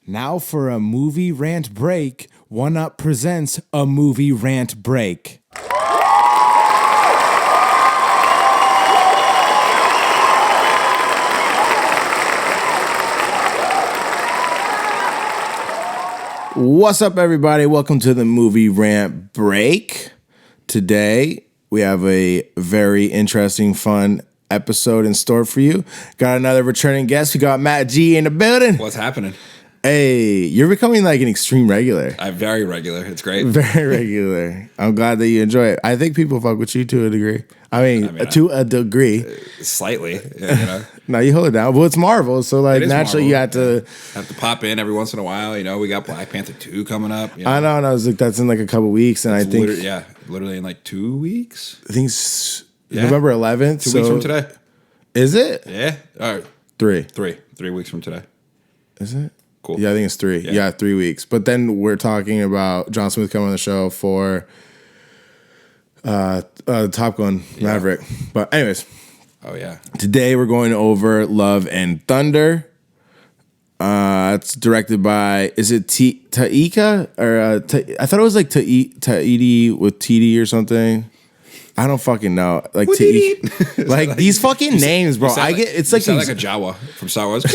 Now for a movie rant break, One Up presents a movie rant break. What's up, everybody? Welcome to the movie rant break. Today, we have a very interesting, fun episode in store for you. Got another returning guest. We got Matt G in the building. What's happening? Hey, you're becoming like an extreme regular. I'm very regular. It's great. Very regular. I'm glad that you enjoy it. I think people fuck with you to a degree. I mean to a degree. Slightly, you know. No, you hold it down. Well, it's Marvel, so like naturally Marvel. you have to pop in every once in a while. You know, we got Black Panther 2 coming up. You know? I know, and I was like, that's in like a couple weeks, and I think literally in like 2 weeks. I think it's November 11th. 2 weeks from today. Is it? Yeah. All right. 3 weeks from today. Is it? Cool. Yeah, I think it's 3. Yeah, 3 weeks. But then we're talking about John Smith coming on the show for Top Gun Maverick. But anyways. Oh, yeah. Today we're going over Love and Thunder. It's directed by, is it Taika? Or I thought it was like Taiti with TD or something. I don't fucking know. Like like these fucking names, bro. I get it's like a Jawa from Star Wars.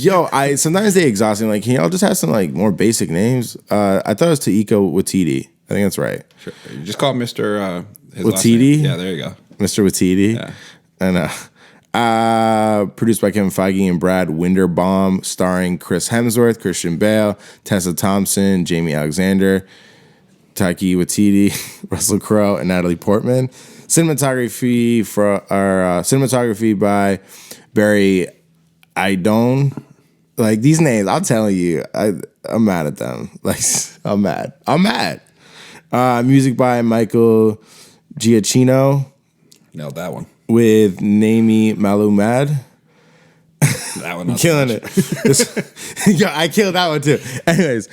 Yo, sometimes they exhaust me. Like, can y'all just have some like more basic names? I thought it was Taika with TD. I think that's right. Sure. You just call him Mr. His with last TD. Name. Yeah, there you go. Mr. with TD. Yeah. And produced by Kevin Feige and Brad Winderbaum, starring Chris Hemsworth, Christian Bale, Tessa Thompson, Jamie Alexander, Taika Waititi, Russell Crowe, and Natalie Portman. Cinematography by Barry Idone. Like, these names, I'm telling you, I'm mad at them. Like, I'm mad. Music by Michael Giacchino. Nailed that one. With Naimi Malumad. That one. Killing it. Yeah, I killed that one too. Anyways,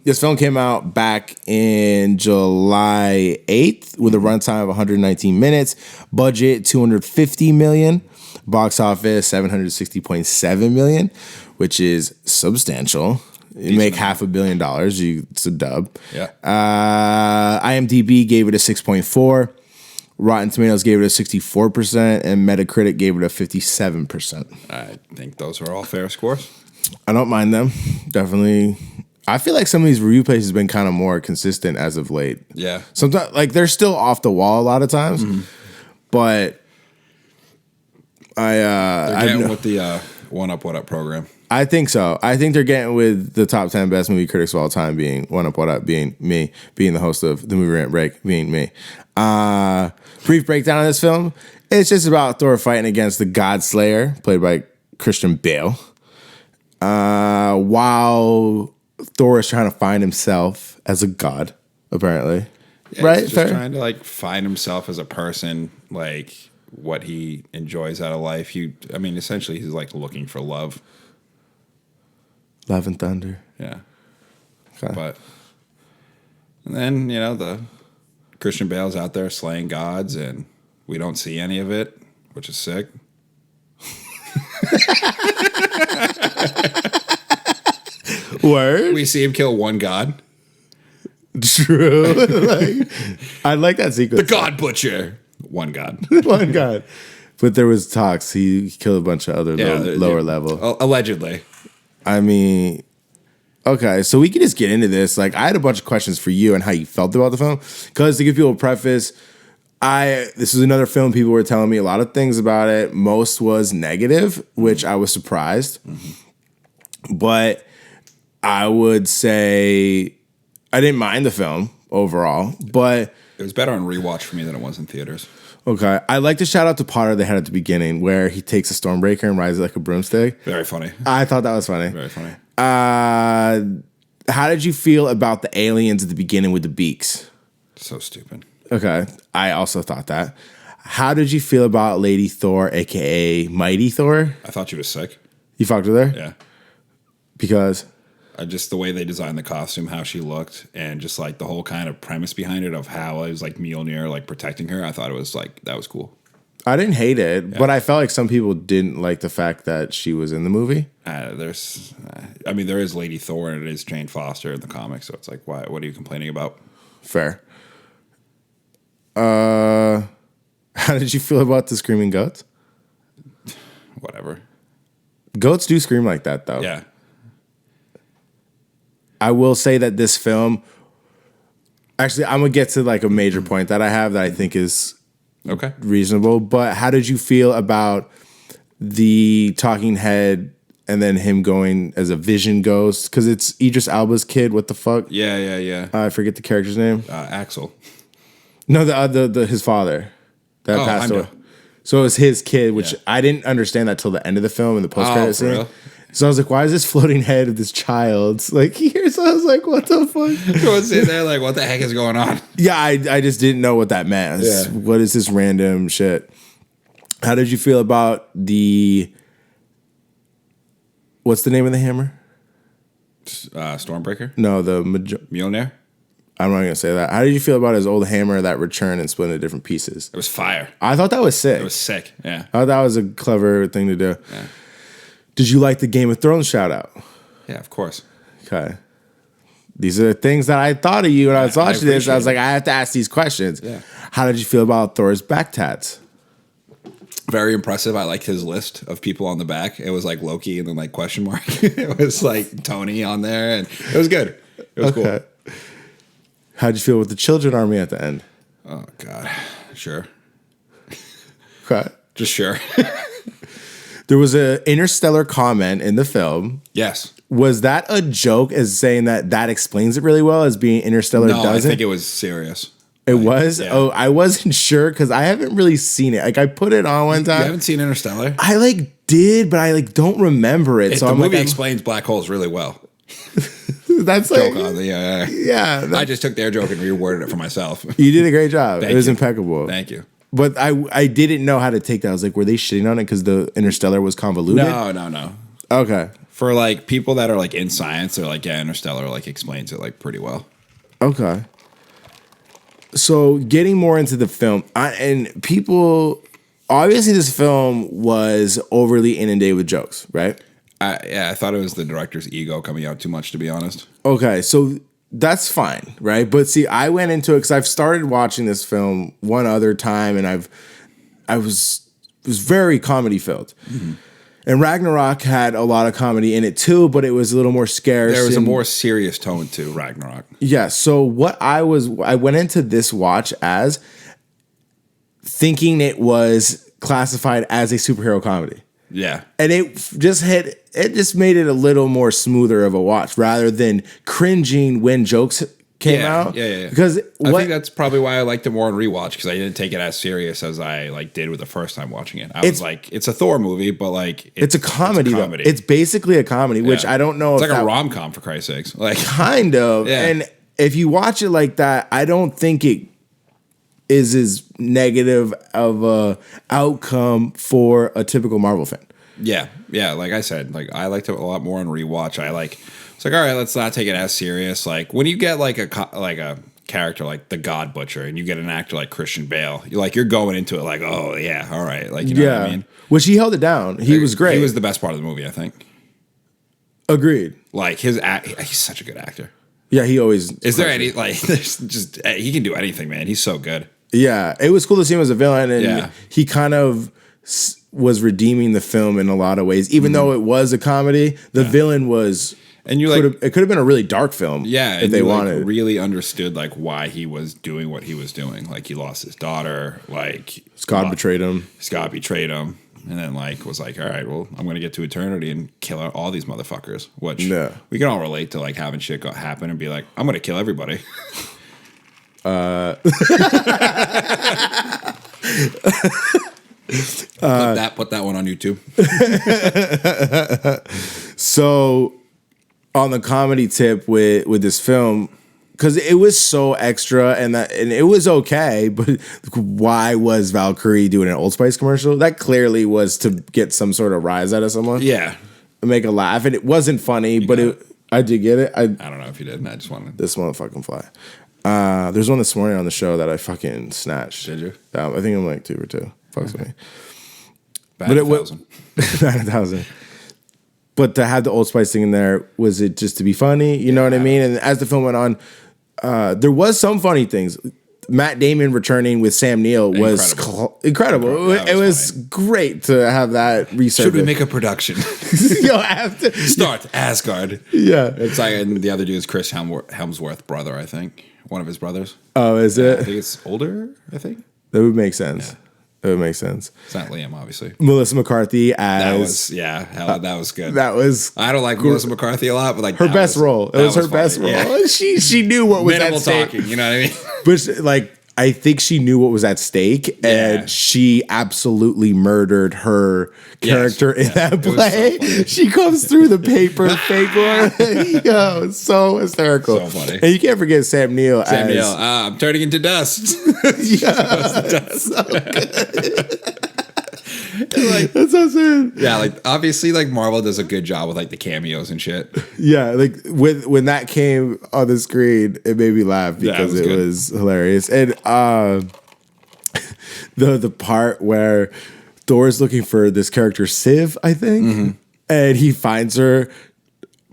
this film came out back in July 8th with a runtime of 119 minutes. Budget $250 million. Box office $760.7 million, which is substantial. You make $500 million. It's a dub. Yeah. IMDb gave it a 6.4. Rotten Tomatoes gave it a 64%, and Metacritic gave it a 57%. I think those are all fair scores. I don't mind them. Definitely. I feel like some of these review places have been kind of more consistent as of late. Yeah. Sometimes, like, they're still off the wall a lot of times, but they're getting with the One Up, What Up program. I think so. I think they're getting with the top 10 best movie critics of all time being One Up, What Up, being me, being the host of the Movie Rant Break, being me. Brief breakdown of this film. It's just about Thor fighting against the God Slayer, played by Christian Bale. While Thor is trying to find himself as a god, apparently. Yeah, right? He's just trying to like find himself as a person, like what he enjoys out of life. Essentially he's like looking for love. Love and Thunder. Yeah. Okay. And then, the Christian Bale's out there slaying gods, and we don't see any of it, which is sick. Word? We see him kill one god. True. I like that sequence. The God Butcher. One god. One god. But there was talks. He killed a bunch of other lower level. Allegedly. I mean, okay, so we can just get into this. Like, I had a bunch of questions for you and how you felt about the film. Because to give people a preface, this is another film people were telling me a lot of things about it. Most was negative, which I was surprised. Mm-hmm. But I would say I didn't mind the film overall. But it was better on rewatch for me than it was in theaters. Okay. I like to shout out to Potter they had at the beginning where he takes a Stormbreaker and rides it like a broomstick. Very funny. I thought that was funny. Very funny. How did you feel about the aliens at the beginning with the beaks? So stupid. Okay. I also thought that. How did you feel about Lady Thor, a.k.a. Mighty Thor? I thought she was sick. You fucked with her? Yeah. Because? Just the way they designed the costume, how she looked, and just like the whole kind of premise behind it of how it was like Mjolnir like protecting her. I thought it was like, that was cool. I didn't hate it, but I felt like some people didn't like the fact that she was in the movie. There is Lady Thor and it is Jane Foster in the comics, so it's like, why? What are you complaining about? Fair. How did you feel about the screaming goats? Whatever. Goats do scream like that, though. Yeah. I will say that this film, actually, I'm gonna get to like a major point that I have that I think is Okay. reasonable. But how did you feel about the talking head and then him going as a vision ghost? Because it's Idris Elba's kid. What the fuck? Yeah. I forget the character's name. Axel. No, the his father that passed away. So it was his kid, which I didn't understand that till the end of the film in the post credit scene. Real? So I was like, why is this floating head of this child like here? So I was like, what the fuck? Go sit there like, what the heck is going on? Yeah, I just didn't know what that meant. What is this random shit? How did you feel about what's the name of the hammer? Stormbreaker? No, Mjolnir? I'm not going to say that. How did you feel about his old hammer that returned and split into different pieces? It was fire. I thought that was sick. It was sick, yeah. I thought that was a clever thing to do. Yeah. Did you like the Game of Thrones shout out? Yeah, of course. Okay. These are the things that I thought of you when I was watching this. I was like, I have to ask these questions. Yeah. How did you feel about Thor's back tats? Very impressive. I liked his list of people on the back. It was like Loki and then like question mark. It was like Tony on there, and it was good. It was cool. How'd you feel with the children army at the end? Oh God, sure. Okay. Just sure. There was an interstellar comment in the film. Yes. Was that a joke as saying that explains it really well as being interstellar doesn't? I think it was serious. It was? Yeah. Oh, I wasn't sure because I haven't really seen it. Like I put it on one time. You haven't seen Interstellar? I did, but I don't remember it. So the movie explains black holes really well. That's like joke on the yeah. I just took their joke and reworded it for myself. You did a great job. It was impeccable. Thank you. But I didn't know how to take that. I was like, were they shitting on it because the Interstellar was convoluted? No. Okay. For like people that are like in science, they're like, yeah, Interstellar like explains it like pretty well. Okay. So getting more into the film, and people, obviously this film was overly inundated with jokes, right? I thought it was the director's ego coming out too much, to be honest. Okay, so that's fine, right? But see, I went into it because I've started watching this film one other time, and it was very comedy filled. Mm-hmm. And Ragnarok had a lot of comedy in it too, but it was a little more scarce. There was a more serious tone to Ragnarok. Yeah. So what I went into this watch as thinking it was classified as a superhero comedy. Yeah. And it just made it a little more smoother of a watch rather than cringing when jokes came out. Yeah. Because I think that's probably why I liked it more on rewatch, because I didn't take it as serious as I like did with the first time watching it. I was like, it's a Thor movie, but like it's a comedy. Though. It's basically a comedy, which I don't know. It's like a rom-com for Christ's sakes. Like kind of. Yeah. And if you watch it like that, I don't think it is as negative of a outcome for a typical Marvel fan. Yeah. Like I said, like I liked it a lot more on rewatch. It's like, all right, let's not take it as serious. Like when you get like a character like the God Butcher, and you get an actor like Christian Bale, you're going into it like, oh yeah, all right, like you know what I mean. Which he held it down. He was great. He was the best part of the movie, I think. Agreed. Like he's such a good actor. Yeah, he always. Is there any like? There's just he can do anything, man. He's so good. Yeah, it was cool to see him as a villain, and he kind of was redeeming the film in a lot of ways. Even though it was a comedy, the villain was. And it could have been a really dark film. Yeah, if they wanted. Really understood like why he was doing what he was doing. Like he lost his daughter. Like Scott betrayed him. And then like was like, all right, well, I'm gonna get to eternity and kill all these motherfuckers. Which we can all relate to, like having shit happen and be like, I'm gonna kill everybody. Put that one on YouTube. So on the comedy tip with this film, because it was so extra and it was okay, but why was Valkyrie doing an Old Spice commercial? That clearly was to get some sort of rise out of someone. Yeah. Make a laugh. And it wasn't funny, but I did get it. I don't know if you did. I just wanted this motherfucking fly. There's one this morning on the show that I fucking snatched. Did you? I think I'm like 2 for 2. fucks with me. Bat But it 1,000. was 9,000. But to have the Old Spice thing in there, was it just to be funny? You know what I mean? And as the film went on, there was some funny things. Matt Damon returning with Sam Neill was incredible. It was great to have that research. Should we make a production? Yo, I have to Start Asgard. Yeah. It's like, and the other dude is Chris Hemsworth brother, I think. One of his brothers. Oh, is it? I think it's older, I think. That would make sense. Yeah. That would make sense. It's not Liam, obviously. Melissa McCarthy as... that was good. That was... I don't like Melissa McCarthy a lot, but like... Her best role. It was her best role. Yeah. She knew what was at stake. Talking, you know what I mean? But like, I think she knew what was at stake, and she absolutely murdered her character in that play. So she comes through the paper, fake one. Yo, it's so hysterical. So funny. And you can't forget Sam Neill. I'm turning into dust. So good. Like, that's so sad. Yeah, like obviously, like Marvel does a good job with like the cameos and shit. Yeah, like when that came on the screen, it made me laugh because it was hilarious. And the part where Thor's looking for this character Civ, I think, and he finds her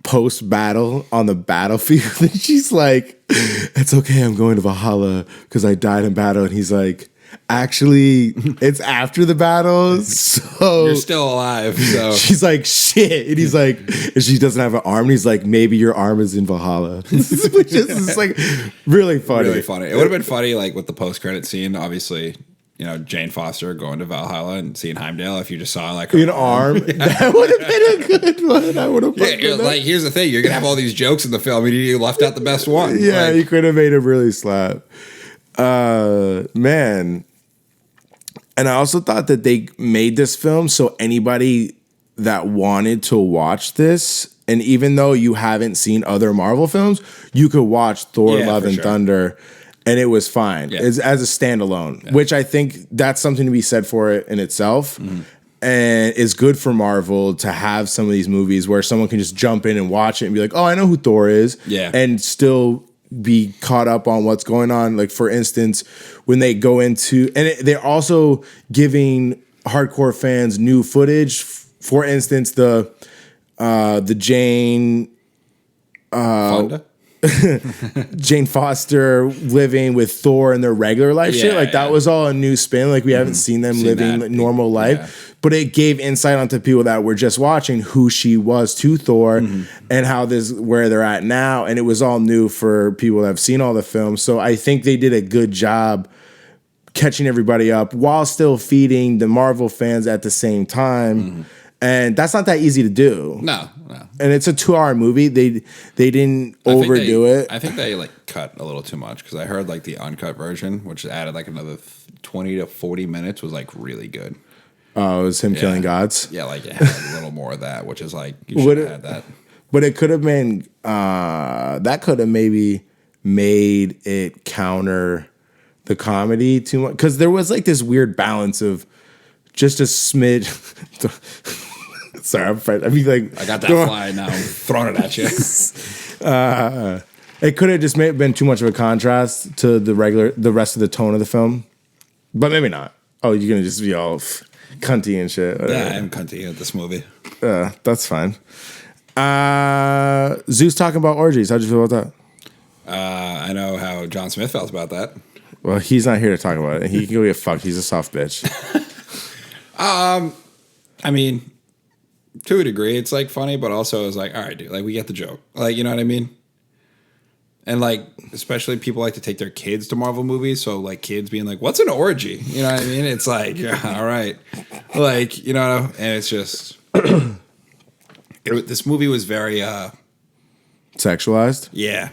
post battle on the battlefield, and she's like, "It's okay, I'm going to Valhalla because I died in battle," and he's like, actually, it's after the battle, so you're still alive. So she's like, shit, and he's like, and she doesn't have an arm, and he's like, maybe your arm is in Valhalla, which is like really funny. Really funny. It would have been funny, like with the post credit scene. Obviously, you know, Jane Foster going to Valhalla and seeing Heimdall. If you just saw like an arm, that would have been a good one. I would have. Yeah, like here's the thing: you're gonna have all these jokes in the film, and you left out the best one. Yeah, like, you could have made him really slap. Man. And I also thought that they made this film so anybody that wanted to watch this, and even though you haven't seen other Marvel films, you could watch Thor, Love and Thunder, and it was fine as a standalone, which I think that's something to be said for it in itself. And it's good for Marvel to have some of these movies where someone can just jump in and watch it and be like, oh, I know who Thor is. And still be caught up on what's going on. Like, for instance, when they go into, and they're also giving hardcore fans new footage. For instance, the Jane Fonda? Jane Foster living with Thor in their regular life shit. Like, that was all a new spin. Like, we haven't seen them living normal life. But it gave insight onto people that were just watching who she was to Thor and how where they're at now. And it was all new for people that have seen all the films. So I think they did a good job catching everybody up while still feeding the Marvel fans at the same time. And that's not that easy to do. No. And it's a 2-hour movie. They didn't overdo it. I think they like cut a little too much because I heard like the uncut version, which added like another 20 to 40 minutes, was like really good. Oh, it was him killing gods? Yeah, like it had a little more of that, which is like, you should have had that. But it could have been, that could have maybe made it counter the comedy too much. Because there was like this weird balance of just a smidge. Sorry, I'm afraid. I mean, like, I got that fly now. I'm throwing it at you. It could have just been too much of a contrast to the rest of the tone of the film. But maybe not. Oh, you're going to just be all cunty and shit. Yeah, I am cunty at this movie. That's fine. Zeus talking about orgies. How'd you feel about that? I know how John Smith felt about that. Well, he's not here to talk about it. He can go get fucked. He's a soft bitch. I mean, to a degree, it's like funny, but also it's like, all right, dude, like we get the joke. Like, you know what I mean? And like, especially people like to take their kids to Marvel movies. So like kids being like, what's an orgy? You know what I mean? It's like, yeah, all right. Like, you know, and it's just, this movie was very, sexualized. Yeah.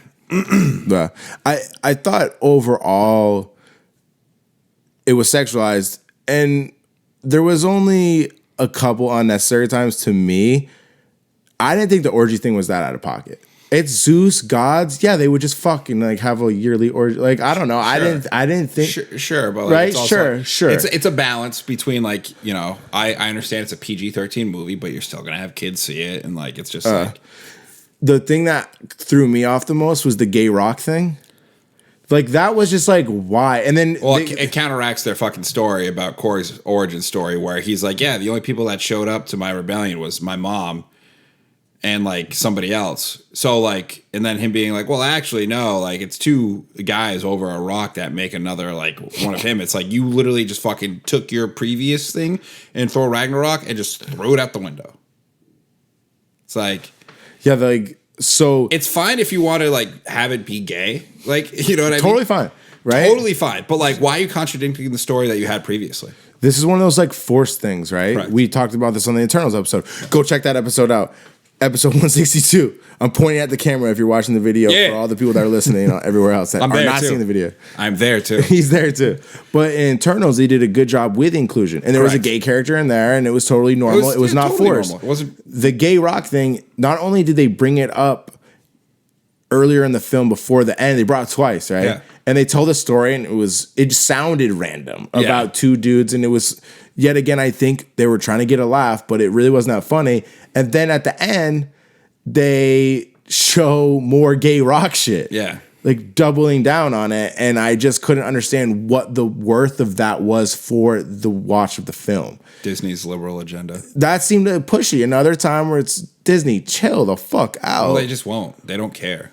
I thought overall it was sexualized, and there was only a couple unnecessary times to me. I didn't think the orgy thing was that out of pocket. It's Zeus, gods. Yeah, they would just fucking like have a yearly orgy. Like, I don't know. Sure. I didn't think. Sure, but like, right? It's also, sure. It's a balance between like, you know, I understand it's a PG-13 movie, but you're still gonna have kids see it, and like it's just like. The thing that threw me off the most was the gay rock thing. Like that was just like why, and then Well, it counteracts their fucking story about Corey's origin story, where he's like, yeah, the only people that showed up to my rebellion was my mom and like somebody else. So like, and then him being like, well, actually, no, like it's two guys over a rock that make another like one of him. It's like you literally just fucking took your previous thing in Thor Ragnarok and just threw it out the window. It's like, yeah, like so it's fine if you want to like have it be gay, like you know what I mean? totally fine, right? Totally fine. But like, why are you contradicting the story that you had previously? This is one of those like forced things, right? Correct. We talked about this on the Eternals episode. Go check that episode out. Episode 162. I'm pointing at the camera if you're watching the video for all the people that are listening everywhere else that are not seeing the video. I'm there too. He's there too. But in Eternals, they did a good job with inclusion. And there was a gay character in there, and it was totally normal. It was not totally forced. Normal. It wasn't the gay rock thing, not only did they bring it up earlier in the film before the end, they brought it twice, right? Yeah. And they told a story, and it sounded random about two dudes, and it was yet again, I think they were trying to get a laugh, but it really wasn't that funny. And then at the end, they show more gay rock shit. Yeah. Like doubling down on it. And I just couldn't understand what the worth of that was for the watch of the film. Disney's liberal agenda. That seemed pushy. Another time where it's Disney, chill the fuck out. Well, they just won't. They don't care.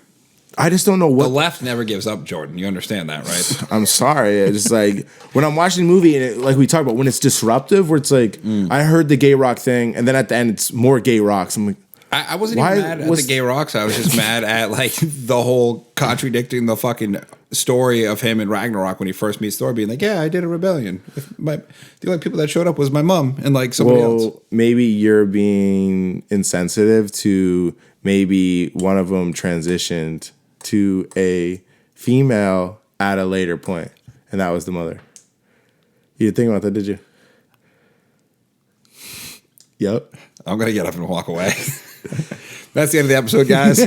I just don't know what. The left never gives up, Jordan. You understand that, right? I'm sorry. It's just like when I'm watching a movie and like we talked about, when it's disruptive, where it's like, I heard the gay rock thing, and then at the end it's more gay rocks. I'm like, I wasn't even mad at the gay rocks. I was just mad at like the whole contradicting the fucking story of him in Ragnarok when he first meets Thor, being like, "Yeah, I did a rebellion. The only people that showed up was my mom and like somebody else." Maybe you're being insensitive to maybe one of them transitioned to a female at a later point, and that was the mother. You didn't think about that, did you? Yep. I'm gonna get up and walk away. That's the end of the episode, guys.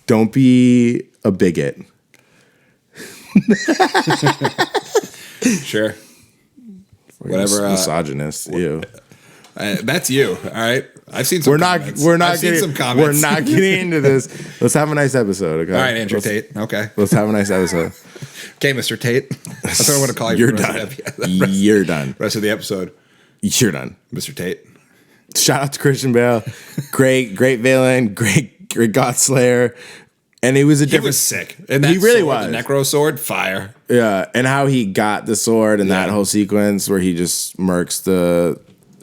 Don't be a bigot. Sure. Whatever. Misogynist. You. That's you. All right. I've seen some. We're comments. not seen getting. some comments. We're not getting into this. Let's have a nice episode. Okay. All right, Andrew Tate. Okay. Let's have a nice episode. Okay, Mr. Tate. That's what I want to call you. You're done. You're done. Rest of the episode. You're done. Mr. Tate. Shout out to Christian Bale. Great villain. Great God Slayer. And he was He was sick. And that he really sword, was. The Necro sword, fire. Yeah. And how he got the sword and that whole sequence where he just murks the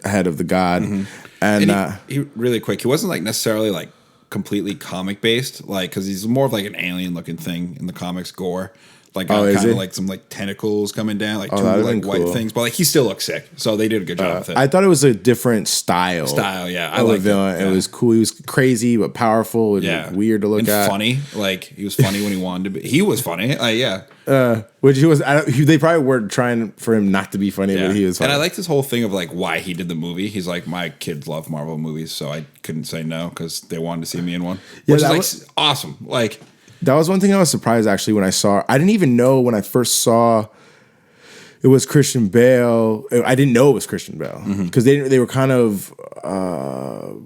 head of the god. Mm-hmm. And he really quick, he wasn't like necessarily like completely comic based, like because he's more of like an alien looking thing in the comics gore. Like kind of like some like tentacles coming down, like two like white things, but like he still looks sick. So they did a good job with it. I thought it was a different style. Yeah, I like villain. It was cool. He was crazy but powerful. And weird to look at. Funny. Like he was funny when he wanted to be. He was funny. Which he was. They probably were trying for him not to be funny, but he was funny. And I like this whole thing of like why he did the movie. He's like, my kids love Marvel movies, so I couldn't say no because they wanted to see me in one. Which is like awesome. Like. That was one thing I was surprised actually when I saw. I didn't even know when I first saw it was Christian Bale. I didn't know it was Christian Bale because they were kind of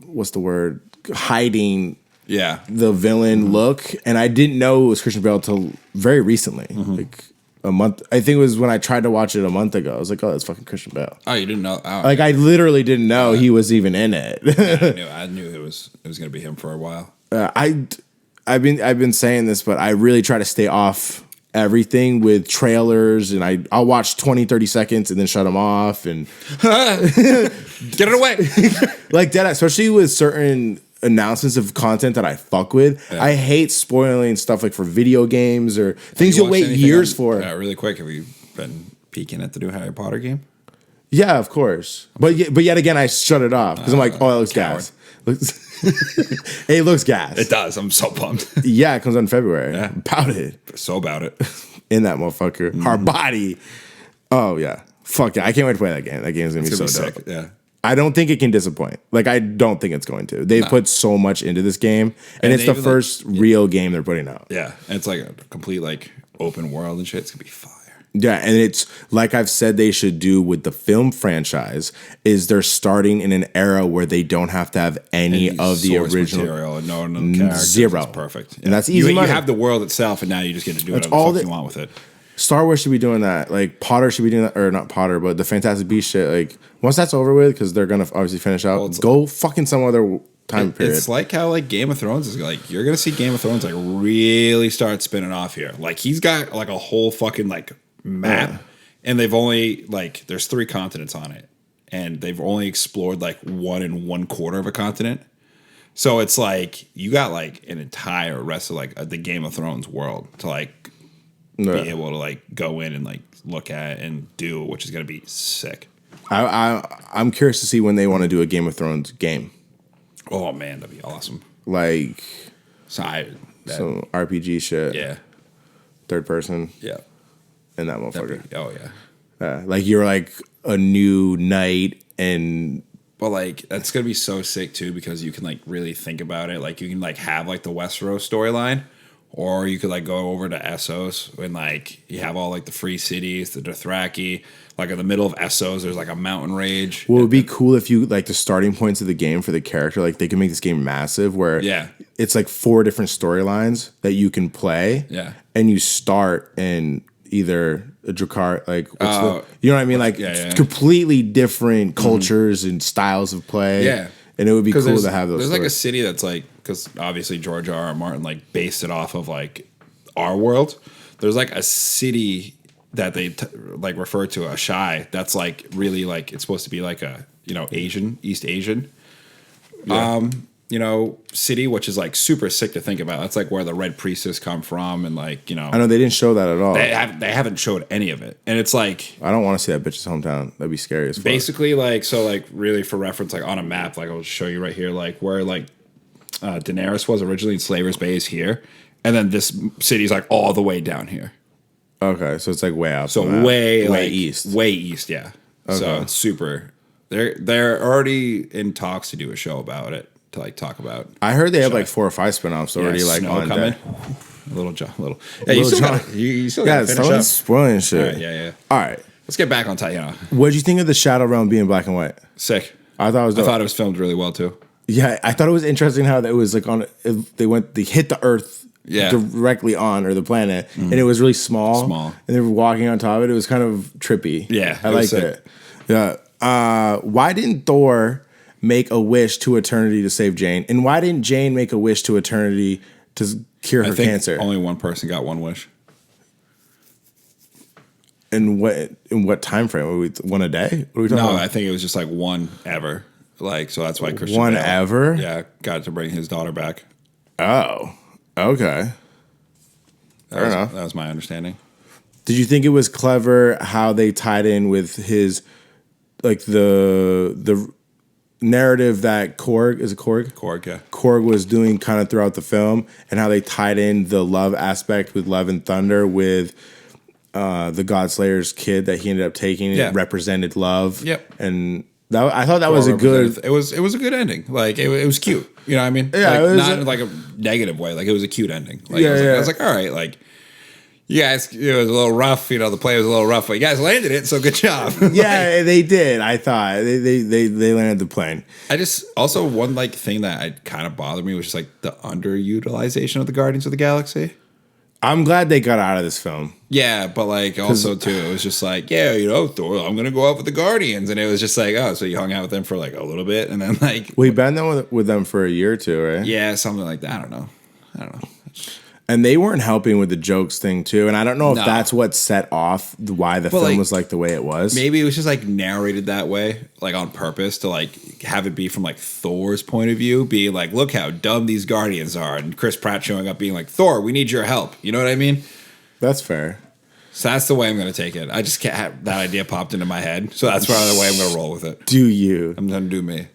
what's the word, hiding the villain look, and I didn't know it was Christian Bale till very recently, like a month. I think it was when I tried to watch it a month ago. I was like, oh, that's fucking Christian Bale. Oh, you didn't know? Oh, like I literally didn't know he was even in it. I knew it was going to be him for a while. I've been saying this, but I really try to stay off everything with trailers, and I'll watch 20, 30 seconds and then shut them off and get it away. Like that, especially with certain announcements of content that I fuck with. Yeah. I hate spoiling stuff like for video games or things you'll wait years for. Really quick, have you been peeking at the new Harry Potter game? Yeah, of course. But yet again, I shut it off because I'm like, oh, that looks gas. It looks gas. It does. I'm so pumped. Yeah, it comes out in February. Yeah. About it. So about it. In that motherfucker. Our body. Oh, yeah. Fuck yeah. I can't wait to play that game. That game's going to be so dope. Sick. Yeah. I don't think it can disappoint. Like, I don't think it's going to. They've put so much into this game, and it's the first real game they're putting out. Yeah. And it's like a complete, like, open world and shit. It's going to be fire. Yeah, and it's like I've said they should do with the film franchise is they're starting in an era where they don't have to have any of the source original material and no characters. zero. It's perfect. Yeah. And that's easy You money. have the world itself, and now you just get to do whatever the fuck you want with it. Star Wars should be doing that. Like Potter should be doing that, or not Potter, but the Fantastic Beasts shit. Like once that's over with, because they're gonna obviously finish out. Go fucking some other time period. It's like how like Game of Thrones is like. You're gonna see Game of Thrones like really start spinning off here. Like he's got like a whole fucking like map, and they've only like there's 3 continents on it, and they've only explored like 1 1/4 of a continent. So it's like you got like an entire rest of like the Game of Thrones world to like. Be able to like go in and like look at and do, which is gonna be sick. I'm curious to see when they want to do a Game of Thrones game. Oh man, that'd be awesome. Like some RPG shit. Yeah. Third person. Yeah. And that motherfucker. Yeah. Like you're like a new knight and. But like that's gonna be so sick too because you can like really think about it. Like you can like have like the Westeros storyline. Or you could like go over to Essos and like you have all like the free cities, the Dothraki. Like in the middle of Essos, there's like a mountain rage. Well, it would be cool if you like the starting points of the game for the character. Like they can make this game massive, where it's like 4 different storylines that you can play. Yeah, and you start in either a Drakkar, like you know what I mean, like completely different cultures and styles of play. Yeah. And it would be cool to have those. There's like a city that's like, because obviously George R.R. Martin like based it off of like our world. There's like a city that they like refer to, a Shai, that's like really like it's supposed to be like a East Asian, city, which is like super sick to think about. That's like where the Red Priestess come from, and like I know they didn't show that at all. They haven't showed any of it, and it's like I don't want to see that bitch's hometown. That'd be scary as fuck. Basically, like so, like really for reference, like on a map, like I'll show you right here, like where like Daenerys was originally in Slaver's Bay is here, and then this city's like all the way down here. Okay, so it's like way out. So way east, yeah. Okay. So it's super. They're already in talks to do a show about it. To like talk about. I heard they have like 4 or 5 spinoffs already. Like on coming. Little. Yeah, you still got. You still got to finish up. Spoiling shit. All right, yeah. All right, let's get back on time. What did you think of the Shadow Realm being black and white? Sick. I thought it was. Dope. I thought it was filmed really well too. Yeah, I thought it was interesting how it was like they hit the Earth. Directly on or the planet, and it was really small, and they were walking on top of it. It was kind of trippy. Yeah, I liked it. Yeah. Why didn't Thor make a wish to eternity to save Jane, and why didn't Jane make a wish to eternity to cure her cancer? Only one person got one wish. In what time frame? One a day? What are we talking about? I think it was just like one ever. Like so that's why Christian Bale, ever. Yeah, got to bring his daughter back. Oh. Okay. Fair enough. That was my understanding. Did you think it was clever how they tied in with his, like the narrative that Korg was doing kind of throughout the film, and how they tied in the love aspect with Love and Thunder with the Godslayer's kid that he ended up taking. It represented love. Yep. And I thought that was a good. It was a good ending. Like it was cute. You know what I mean? Yeah, like, not in like a negative way. Like it was a cute ending. Like, I was like, all right, like you guys, it was a little rough. You know, the play was a little rough, but you guys landed it, so good job. Yeah, they did. I thought they landed the plane. I just also one like thing that kind of bothered me was just like the underutilization of the Guardians of the Galaxy. I'm glad they got out of this film. Yeah, but like also too, it was just like, Thor, I'm gonna go out with the Guardians, and it was just like, oh, so you hung out with them for like a little bit, and then like, we've been there with them for a year or two, right? Yeah, something like that. I don't know. And they weren't helping with the jokes thing too, and I don't know if that's what set off why the film was like the way it was. Maybe it was just like narrated that way, like on purpose to like have it be from like Thor's point of view, being like, look how dumb these Guardians are, and Chris Pratt showing up being like, Thor, we need your help. You know what I mean? That's fair. So that's the way I'm going to take it. I just can't have that idea popped into my head, so that's probably the way I'm going to roll with it. Do you? I'm going to do me.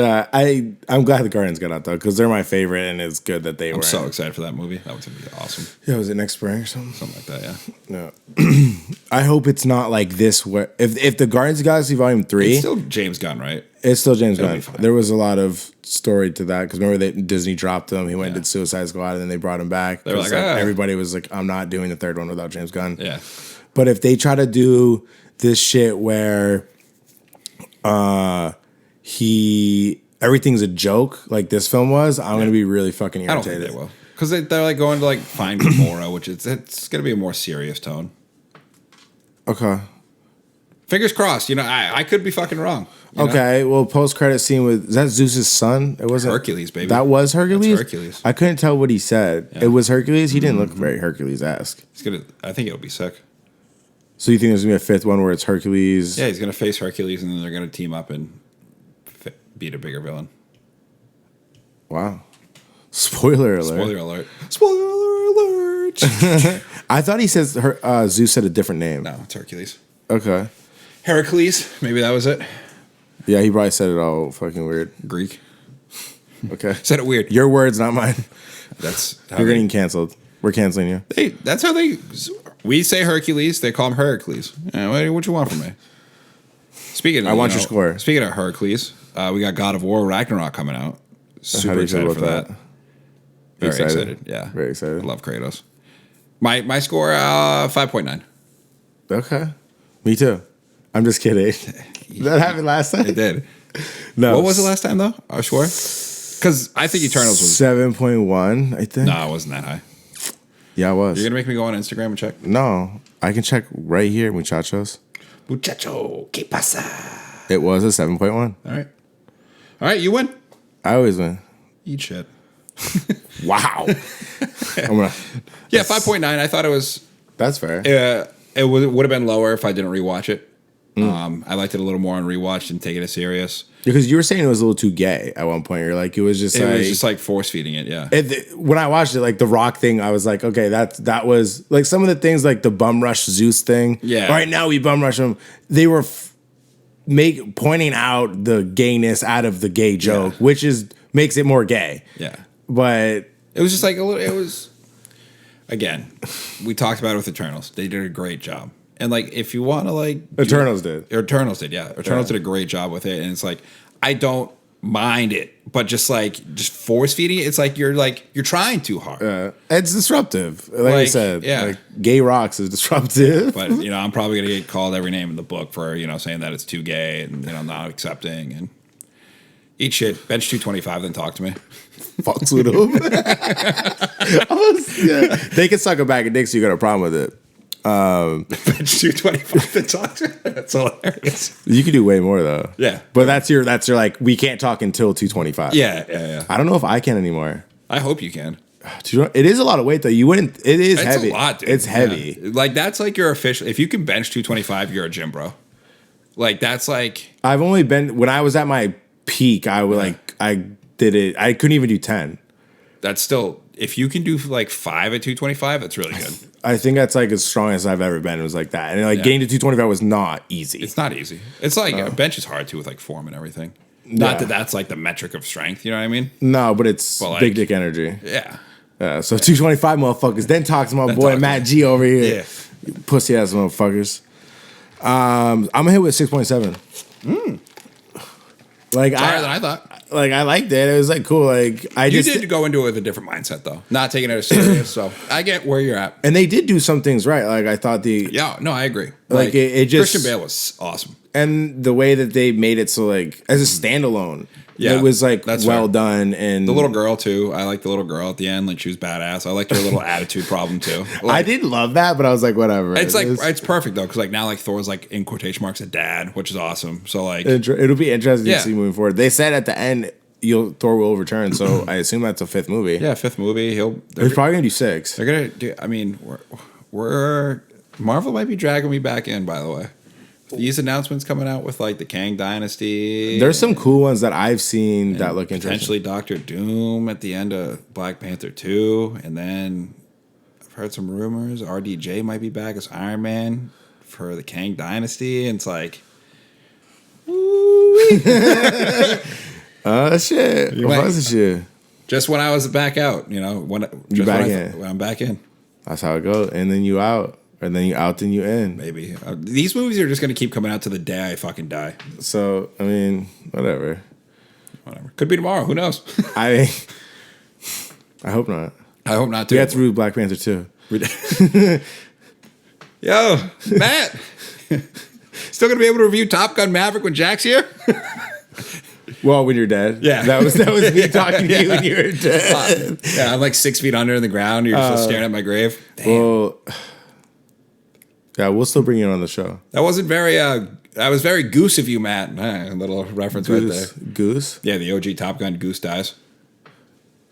I'm glad the Guardians got out though, because they're my favorite, and it's good that they were. I'm so excited for that movie. That one's gonna be awesome. Yeah, was it next spring or something? Something like that. Yeah. No. I hope it's not like this. Where if the Guardians of the Galaxy Volume 3, It's still James Gunn, right? it's still James It'll Gunn. be fine. There was a lot of story to that because remember Disney dropped him. He went and did Suicide Squad, and then they brought him back. They were 'Cause, like, "Ah." everybody was like, "I'm not doing the third one without James Gunn." Yeah. But if they try to do this shit where everything's a joke like this film was, I'm gonna be really fucking I don't irritated. think they will. Because they're like going to like find Gamora, which it's going to be a more serious tone. Okay. Fingers crossed. You know, I could be fucking wrong. You know? Okay. Well, post credit scene with is that Zeus's son? It wasn't Hercules, baby. That was Hercules. That's Hercules. I couldn't tell what he said. Yeah. It was Hercules. He didn't look very Hercules-esque. I think it'll be sick. So you think there's gonna be a fifth one where it's Hercules? Yeah, he's going to face Hercules and then they're going to team up and beat a bigger villain. Wow. Spoiler alert. Spoiler alert. Spoiler alert. I thought he says Zeus said a different name. No, it's Hercules. Okay. Heracles. Maybe that was it. Yeah, he probably said it all fucking weird. Greek. Okay. Said it weird. Your words, not mine. That's how You're getting canceled. We're canceling you. That's how we say Hercules. They call him Heracles. What you want from me? Speaking of, I want your score. Speaking of Heracles, we got God of War Ragnarok coming out. Super excited for that. Very excited. Yeah. Very excited. I love Kratos. My score 5.9. Okay. Me too. I'm just kidding. That happened last time? It did. No. What was it last time though? Our score? Because I think Eternals was 7.1, I think. No, it wasn't that high. Yeah, it was. You're gonna make me go on Instagram and check? No. I can check right here, muchachos. Muchacho, ¿qué pasa? It was a 7.1. All right, you win. I always win. Eat shit. Wow. Yeah, 5.9. I thought it was. That's fair. It would have been lower if I didn't rewatch it. I liked it a little more on rewatch and taking it serious. Because you were saying it was a little too gay at one point. You're like, it was just like force feeding it. Yeah. When I watched it, like the Rock thing, I was like, okay, that was like some of the things like the bum rush Zeus thing. Yeah. Right now we bum rush him. They were pointing out the gayness out of the gay joke, which makes it more gay. Yeah. But it was just like a little. It was. Again, we talked about it with Eternals. They did a great job. And like, if you want to like, Eternals did, yeah. Eternals did a great job with it, and it's like, I don't mind it, but just force feeding it, it's like you're trying too hard. It's disruptive, like I said. Yeah, like, gay rocks is disruptive. But I'm probably gonna get called every name in the book for saying that it's too gay and not accepting and eat shit. Bench 225, then talk to me. Fucks with them. They can suck a bag of dicks. You got a problem with it. Bench 225 and talk to me. That's hilarious. You can do way more though. Yeah, but that's your like we can't talk until 225. Yeah. I don't know if I can anymore. I hope you can. It is a lot of weight though. You wouldn't. It is heavy. It's a lot, dude. It's heavy. Yeah. Like that's like your official. If you can bench 225, you're a gym bro. Like that's like. I've only been when I was at my peak. I would I did it. I couldn't even do 10. That's still. If you can do like 5 at 225, that's really good. I think that's like as strong as I've ever been. It was like that, and getting to 225 was not easy. It's not easy. It's like a bench is hard too with like form and everything. Not that that's like the metric of strength. You know what I mean? No, but it's big dick energy. Yeah. So 225 motherfuckers. Then talk to my boy Matt G over here. Yeah. Pussy ass motherfuckers. I'm gonna hit with 6.7. Like higher than I thought. Like I liked it. It was like cool. Like you did go into it with a different mindset though, not taking it as serious. So I get where you're at. And they did do some things right. Like I thought I agree. Like it just Christian Bale was awesome, and the way that they made it so like as a standalone. Yeah, it was like well done, and the little girl too. I like the little girl at the end. Like she was badass. I liked her little attitude problem too. Like, I did love that, but I was like, whatever. It's perfect though, because like now like Thor's like in quotation marks a dad, which is awesome. So like it'll be interesting to see moving forward. They said at the end Thor will return, so I assume that's a 5th movie. Yeah, 5th movie. He's probably gonna do 6. They're gonna do. I mean, we're Marvel might be dragging me back in. By the way. These announcements coming out with like the Kang Dynasty. There's some cool ones that I've seen that look interesting. Potentially Doctor Doom at the end of Black Panther 2. And then I've heard some rumors RDJ might be back as Iron Man for the Kang Dynasty. And it's like, Shit. You What might. was the shit? Just when I was back out, when I'm back in. That's how it goes. And then you out. Or then you out, then you in. Maybe. These movies are just going to keep coming out to the day I fucking die. So, I mean, whatever. Could be tomorrow. Who knows? I hope not. I hope not, too. We have to root Black Panther, too. Yo, Matt. Still going to be able to review Top Gun Maverick when Jack's here? Well, when you're dead. Yeah. That was me talking to you when you were dead. Yeah, I'm like 6 feet under in the ground. You're just staring at my grave. Damn. Well, yeah, we'll still bring you on the show. That wasn't very, that was very goose of you, Matt. A little reference right there. Goose? Yeah, the OG Top Gun Goose dies.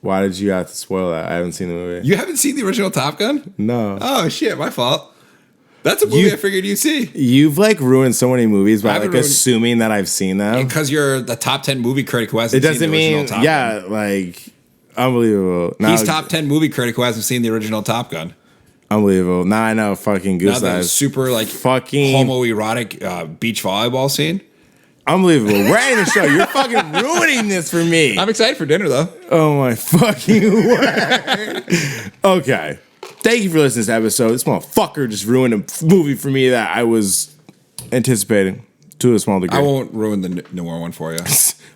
Why did you have to spoil that? I haven't seen the movie. You haven't seen the original Top Gun? No. Oh, shit, my fault. That's a movie I figured you'd see. You've like ruined so many movies by like ruined, assuming that I've seen them. Because you're the top 10 movie critic who hasn't seen the original Top Gun. Yeah, like unbelievable. Now, He's top 10 movie critic who hasn't seen the original Top Gun. Unbelievable. Now I know fucking Goose Now that Eyes. super like fucking homoerotic beach volleyball scene. Unbelievable. We're ending the show. You're fucking ruining this for me. I'm excited for dinner though. Oh my fucking word. Okay. Thank you for listening to this episode. This motherfucker just ruined a movie for me that I was anticipating to a small degree. I won't ruin the newer one for you.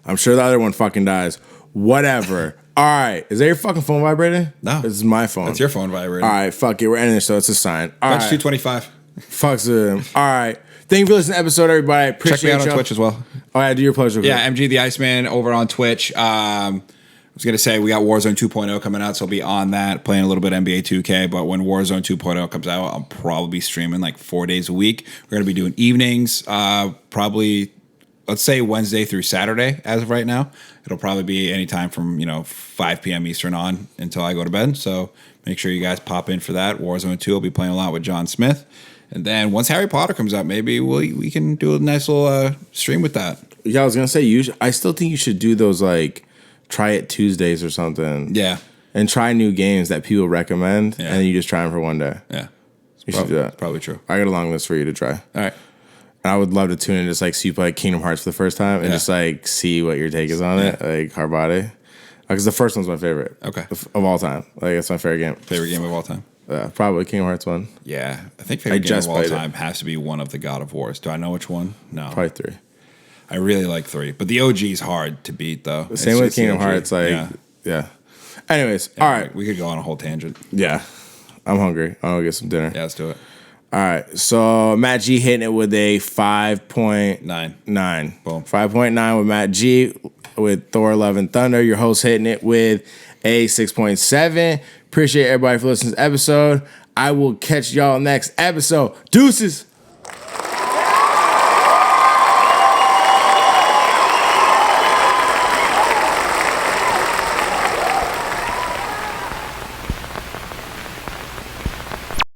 I'm sure the other one fucking dies. Whatever. All right. Is that your fucking phone vibrating? No. This is my phone. That's your phone vibrating. All right. Fuck it. We're ending this show. It's a sign. All Bunch right. 225. Fucks them. All right. Thank you for listening to the episode, everybody. I appreciate Check me out on y'all. Twitch as well. All right. Do your pleasure. Yeah, MG the Iceman over on Twitch. I was going to say we got Warzone 2.0 coming out, so I'll be on that, playing a little bit of NBA 2K. But when Warzone 2.0 comes out, I'll probably be streaming like 4 days a week. We're going to be doing evenings, probably, let's say Wednesday through Saturday as of right now. It'll probably be anytime from 5 p.m. Eastern on until I go to bed. So make sure you guys pop in for that. Warzone 2 will be playing a lot with John Smith. And then once Harry Potter comes out, maybe we can do a nice little stream with that. Yeah, I was going to say, I still think you should do those like Try It Tuesdays or something. Yeah. And try new games that people recommend, Yeah. and then you just try them for one day. Yeah. You should do that. Probably true. I got a long list for you to try. All right. And I would love to tune in, just like see you play Kingdom Hearts for the first time, and just like see what your take is on it, like hard body. Because the first one's my favorite. Okay. Of all time. Like, it's my favorite game. Favorite game of all time? Probably Kingdom Hearts 1. Yeah. I think favorite game of all time has to be one of the God of Wars. Do I know which one? No. Probably 3. I really like 3. But the OG is hard to beat, though. Same with Kingdom Hearts. Like, yeah. Anyways, all right. We could go on a whole tangent. Yeah. I'm hungry. I'll get some dinner. Yeah, let's do it. All right. So Matt G hitting it with a 5.9. 9. Boom. 5.9 with Matt G with Thor Love and Thunder. Your host hitting it with a 6.7. Appreciate everybody for listening to this episode. I will catch y'all next episode. Deuces.